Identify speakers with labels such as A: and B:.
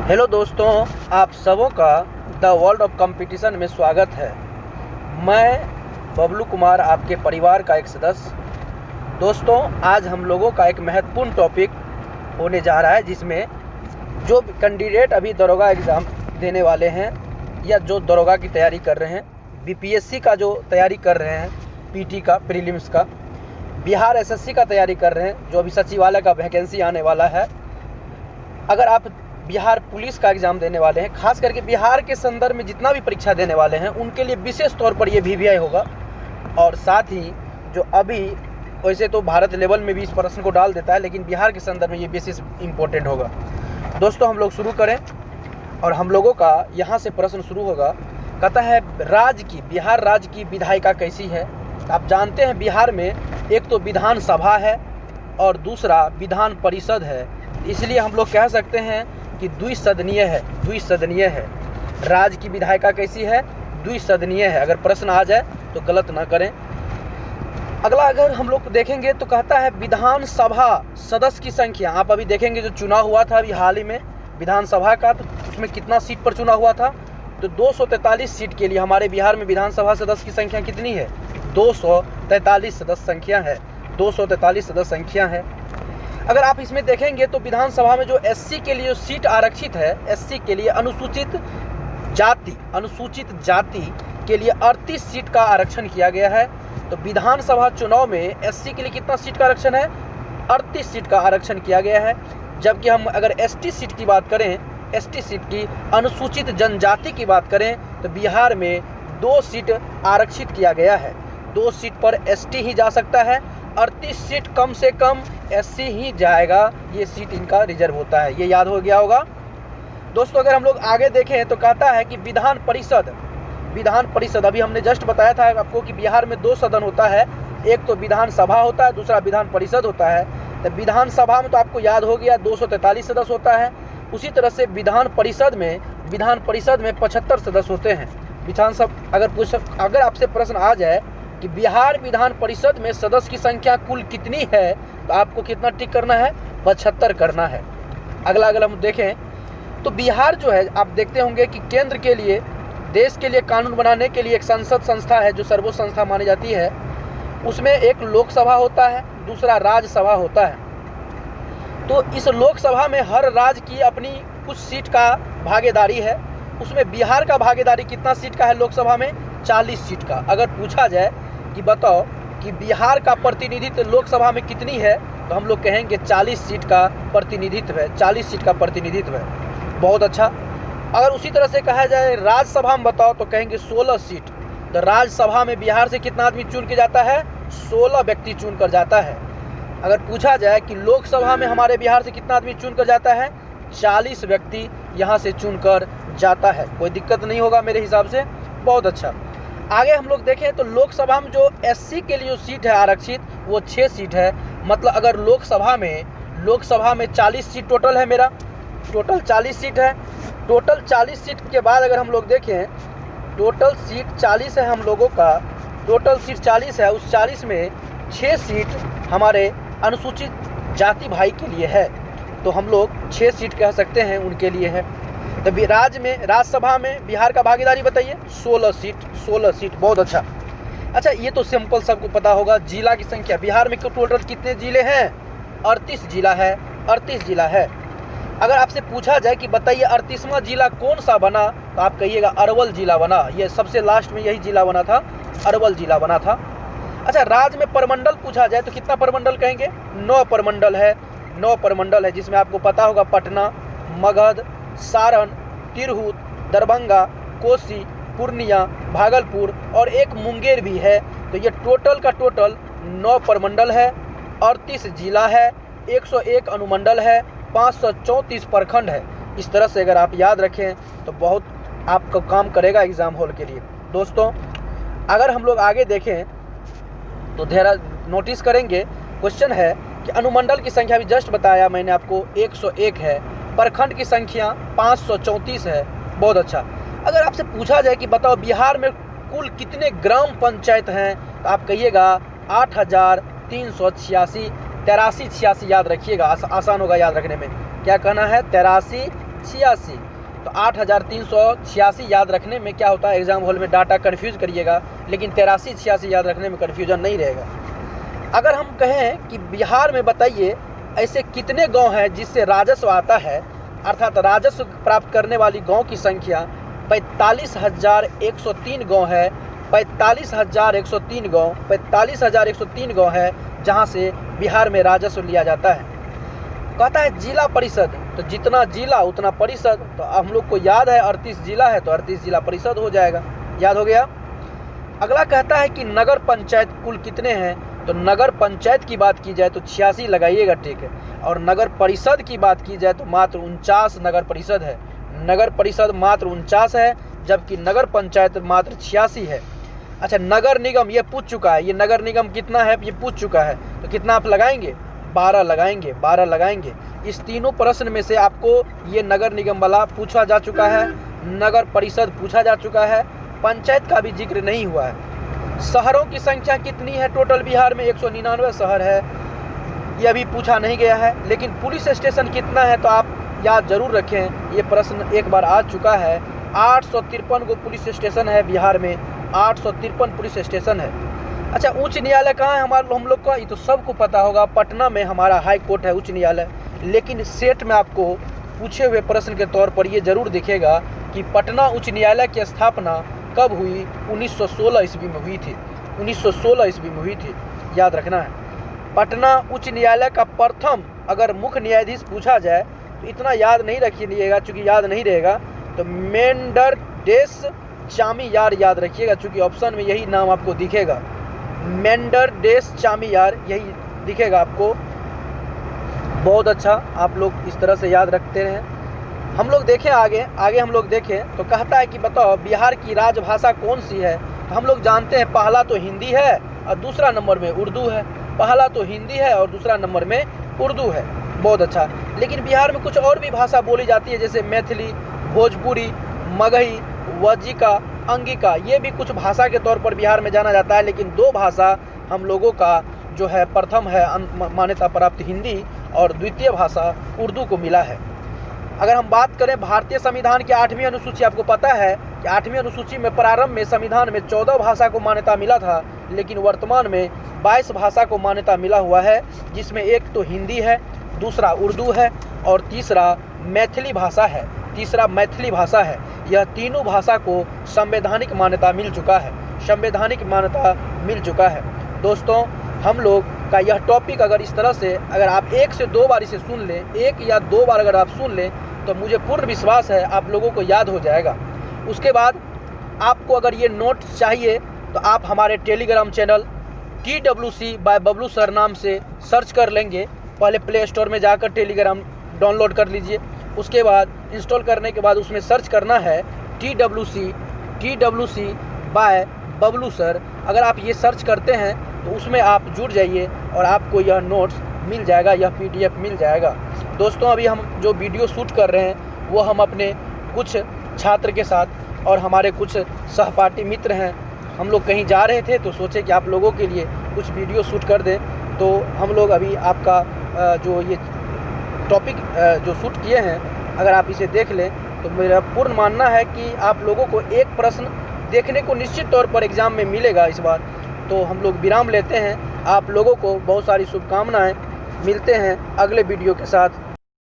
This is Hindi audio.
A: हेलो दोस्तों, आप सबों का द वर्ल्ड ऑफ कंपटीशन में स्वागत है। मैं बबलू कुमार, आपके परिवार का एक सदस्य। दोस्तों, आज हम लोगों का एक महत्वपूर्ण टॉपिक होने जा रहा है, जिसमें जो कैंडिडेट अभी दरोगा एग्ज़ाम देने वाले हैं या जो दरोगा की तैयारी कर रहे हैं, बीपीएससी का जो तैयारी कर रहे हैं, पीटी का, प्रीलिम्स का, बिहार एसएससी का तैयारी कर रहे हैं, जो अभी सचिवालय का वैकेंसी आने वाला है, अगर आप बिहार पुलिस का एग्ज़ाम देने वाले हैं, खास करके बिहार के संदर्भ में जितना भी परीक्षा देने वाले हैं, उनके लिए विशेष तौर पर ये वीवीआई होगा। और साथ ही जो अभी वैसे तो भारत लेवल में भी इस प्रश्न को डाल देता है, लेकिन बिहार के संदर्भ में ये विशेष इम्पोर्टेंट होगा। दोस्तों, हम लोग शुरू करें और हम लोगों का यहाँ से प्रश्न शुरू होगा। कहता है, बिहार राज्य की विधायिका कैसी है। आप जानते हैं बिहार में एक तो विधानसभा है और दूसरा विधान परिषद है, इसलिए हम लोग कह सकते हैं कि द्विसदनीय है। राज्य की विधायिका कैसी है? द्विसदनीय है। अगर प्रश्न आ जाए तो गलत ना करें। अगला अगर हम लोग देखेंगे तो कहता है विधानसभा सदस्य की संख्या। आप अभी देखेंगे जो चुनाव हुआ था अभी हाल ही में विधानसभा का, तो उसमें कितना सीट पर चुनाव हुआ था? तो 243 सीट के लिए हमारे बिहार में विधानसभा सदस्य की संख्या कितनी है? 243 सदस्य संख्या है। 243 सदस्य संख्या है। अगर आप इसमें देखेंगे तो विधानसभा में जो एससी के लिए जो सीट आरक्षित है, एससी के लिए अनुसूचित जाति के लिए 38 सीट का आरक्षण किया गया है। तो विधानसभा चुनाव में एससी के लिए कितना सीट का आरक्षण है? 38 सीट का आरक्षण किया गया है। जबकि हम अगर एसटी सीट की बात करें, एसटी सीट की, अनुसूचित जनजाति की बात करें, तो बिहार में 2 सीट आरक्षित किया गया है। 2 सीट पर एसटी ही जा सकता है, 38 सीट कम से कम एससी ही जाएगा। ये सीट इनका रिजर्व होता है, ये याद हो गया होगा। दोस्तों, अगर हम लोग आगे देखें तो कहता है कि विधान परिषद अभी हमने जस्ट बताया था आपको कि बिहार में 2 सदन होता है, एक तो विधानसभा होता है, दूसरा विधान परिषद होता है। तो विधानसभा में तो आपको याद हो गया 243 सदस्य होता है। उसी तरह से विधान परिषद में 75 सदस्य होते हैं। अगर आपसे प्रश्न आ जाए कि बिहार विधान परिषद में सदस्य की संख्या कुल कितनी है, तो आपको कितना टिक करना है? 75 करना है। अगला अगर हम देखें तो बिहार जो है, आप देखते होंगे कि केंद्र के लिए, देश के लिए कानून बनाने के लिए एक संसद संस्था है जो सर्वोच्च संस्था मानी जाती है। उसमें एक लोकसभा होता है, दूसरा राज्यसभा होता है। तो इस लोकसभा में हर राज्य की अपनी कुछ सीट का भागीदारी है। उसमें बिहार का भागीदारी कितना सीट का है लोकसभा में? 40 सीट का। अगर पूछा जाए कि बताओ कि बिहार का प्रतिनिधित्व लोकसभा में कितनी है, तो हम लोग कहेंगे 40 सीट का प्रतिनिधित्व है। 40 सीट का प्रतिनिधित्व है। बहुत अच्छा। अगर उसी तरह से कहा जाए राज्यसभा में बताओ, तो कहेंगे 16 सीट। तो राज्यसभा में बिहार से कितना आदमी चुन के जाता है? 16 व्यक्ति चुन कर जाता है। अगर पूछा जाए कि लोकसभा में हमारे बिहार से कितना आदमी चुन कर जाता है? 40 व्यक्ति यहाँ से चुन कर जाता है। कोई दिक्कत नहीं होगा मेरे हिसाब से। बहुत अच्छा। आगे हम लोग देखें तो लोकसभा में जो एससी के लिए जो सीट है आरक्षित, वो 6 सीट है। मतलब अगर लोकसभा में 40 सीट टोटल है, मेरा टोटल 40 सीट है। टोटल 40 सीट के बाद अगर हम लोग देखें, टोटल सीट 40 है हम लोगों का, टोटल सीट 40 है। उस 40 में 6 सीट हमारे अनुसूचित जाति भाई के लिए है, तो हम लोग 6 सीट कह सकते हैं उनके लिए है। तो राज्यसभा में बिहार का भागीदारी बताइए, 16 सीट। बहुत अच्छा। अच्छा, ये तो सिंपल सबको पता होगा। जिला की संख्या बिहार में टोटल कितने जिले हैं? 38 जिला है। अगर आपसे पूछा जाए कि बताइए 38वां जिला कौन सा बना, तो आप कहिएगा अरवल जिला बना। ये सबसे लास्ट में यही जिला बना था, अरवल जिला बना था। अच्छा, राज्य में प्रमंडल पूछा जाए तो कितना प्रमंडल कहेंगे? 9 प्रमंडल है। 9 प्रमंडल है, जिसमें आपको पता होगा पटना, मगध, सारण, तिरहुत, दरभंगा, कोसी, पूर्णिया, भागलपुर और एक मुंगेर भी है। तो ये टोटल का टोटल 9 प्रमंडल है, 38 जिला है, 101 अनुमंडल है, 534 प्रखंड है। इस तरह से अगर आप याद रखें तो बहुत आपको काम करेगा एग्ज़ाम हॉल के लिए। दोस्तों, अगर हम लोग आगे देखें तो ध्यान नोटिस करेंगे, क्वेश्चन है कि अनुमंडल की संख्या भी जस्ट बताया मैंने आपको 101 है, प्रखंड की संख्या 534 है। बहुत अच्छा। अगर आपसे पूछा जाए कि बताओ बिहार में कुल कितने ग्राम पंचायत हैं, तो आप कहिएगा 8386। 83 86 याद रखिएगा, आसान होगा याद रखने में। क्या कहना है? 83 86। तो 8386 याद रखने में क्या होता है, एग्जाम हॉल में डाटा कन्फ्यूज़ करिएगा, लेकिन 8386 याद रखने में कन्फ्यूजन नहीं रहेगा। अगर हम कहें कि बिहार में बताइए ऐसे कितने गांव हैं जिससे राजस्व आता है, अर्थात राजस्व प्राप्त करने वाली गांव की संख्या 45,103 गांव है। 45,103 गांव 45,103 गांव है जहां से बिहार में राजस्व लिया जाता है। कहता है जिला परिषद, तो जितना जिला उतना परिषद, तो हम लोग को याद है 38 जिला है तो 38 जिला परिषद हो जाएगा, याद हो गया। अगला कहता है कि नगर पंचायत कुल कितने हैं, तो नगर पंचायत की बात की जाए तो 86 लगाइएगा, ठीक है। और नगर परिषद की बात की जाए तो मात्र 49 नगर परिषद है। नगर परिषद मात्र 49 है, जबकि नगर पंचायत मात्र 86 है। अच्छा, नगर निगम ये पूछ चुका है, ये नगर निगम कितना है ये पूछ चुका है, तो कितना आप लगाएंगे, 12 लगाएंगे, 12 लगाएंगे। इस तीनों प्रश्न में से आपको ये नगर निगम वाला पूछा जा चुका है, नगर परिषद पूछा जा चुका है, पंचायत का भी जिक्र नहीं हुआ है। शहरों की संख्या कितनी है टोटल बिहार में, 199 शहर है, ये अभी पूछा नहीं गया है। लेकिन पुलिस स्टेशन कितना है तो आप याद जरूर रखें, ये प्रश्न एक बार आ चुका है। 853 को पुलिस स्टेशन है बिहार में, 853 पुलिस स्टेशन है। अच्छा, उच्च न्यायालय कहाँ है हम लोग का, ये तो सबको पता होगा, पटना में हमारा हाई कोर्ट है उच्च न्यायालय। लेकिन सेट में आपको पूछे हुए प्रश्न के तौर पर ये जरूर दिखेगा कि पटना उच्च न्यायालय की स्थापना कब हुई, 1916 ईस्वी में हुई थी, 1916 ईस्वी में हुई थी, याद रखना है। पटना उच्च न्यायालय का प्रथम अगर मुख्य न्यायाधीश पूछा जाए तो इतना याद नहीं रखिएगा, चूँकि याद नहीं रहेगा तो मेंडरडेस चामियार याद रखिएगा, चूँकि ऑप्शन में यही नाम आपको दिखेगा, मेंडरडेस चामियार यही दिखेगा आपको। बहुत अच्छा, आप लोग इस तरह से याद रखते हैं। हम लोग देखें आगे हम लोग देखें तो कहता है कि बताओ बिहार की राजभाषा कौन सी है, तो हम लोग जानते हैं पहला तो हिंदी है और दूसरा नंबर में उर्दू है। पहला तो हिंदी है और दूसरा नंबर में उर्दू है, बहुत अच्छा। लेकिन बिहार में कुछ और भी भाषा बोली जाती है, जैसे मैथिली, भोजपुरी, मगही, वज्जिका, अंगिका, ये भी कुछ भाषा के तौर पर बिहार में जाना जाता है। लेकिन दो भाषा हम लोगों का जो है प्रथम है मान्यता प्राप्त हिंदी, और द्वितीय भाषा उर्दू को मिला है। अगर हम बात करें भारतीय संविधान की 8वीं अनुसूची, आपको पता है कि 8वीं अनुसूची में प्रारंभ में संविधान में 14 भाषा को मान्यता मिला था, लेकिन वर्तमान में 22 भाषा को मान्यता मिला हुआ है, जिसमें एक तो हिंदी है, दूसरा उर्दू है और तीसरा मैथिली भाषा है, तीसरा मैथिली भाषा है। यह तीनों भाषा को संवैधानिक मान्यता मिल चुका है, संवैधानिक मान्यता मिल चुका है। दोस्तों, हम लोग का यह टॉपिक अगर इस तरह से अगर आप 1 से 2 बार इसे सुन लें, 1 या 2 बार अगर आप सुन लें, तो मुझे पूर्ण विश्वास है आप लोगों को याद हो जाएगा। उसके बाद आपको अगर ये नोट चाहिए तो आप हमारे Telegram channel TWC by Bablu sir नाम से सर्च कर लेंगे। पहले प्ले स्टोर में जाकर टेलीग्राम डाउनलोड कर लीजिए, उसके बाद इंस्टॉल करने के बाद उसमें सर्च करना है TWC बाय बबलू सर। अगर आप ये सर्च करते हैं तो उसमें आप जुड़ जाइए और आपको यह नोट्स मिल जाएगा, यह PDF मिल जाएगा। दोस्तों, अभी हम जो वीडियो शूट कर रहे हैं वो हम अपने कुछ छात्र के साथ और हमारे कुछ सहपाठी मित्र हैं, हम लोग कहीं जा रहे थे तो सोचे कि आप लोगों के लिए कुछ वीडियो शूट कर दें। तो हम लोग अभी आपका जो ये टॉपिक जो शूट किए हैं, अगर आप इसे देख लें तो मेरा पूर्ण मानना है कि आप लोगों को एक प्रश्न देखने को निश्चित तौर पर एग्ज़ाम में मिलेगा इस बार। तो हम लोग विराम लेते हैं, आप लोगों को बहुत सारी शुभकामनाएं, मिलते हैं अगले वीडियो के साथ।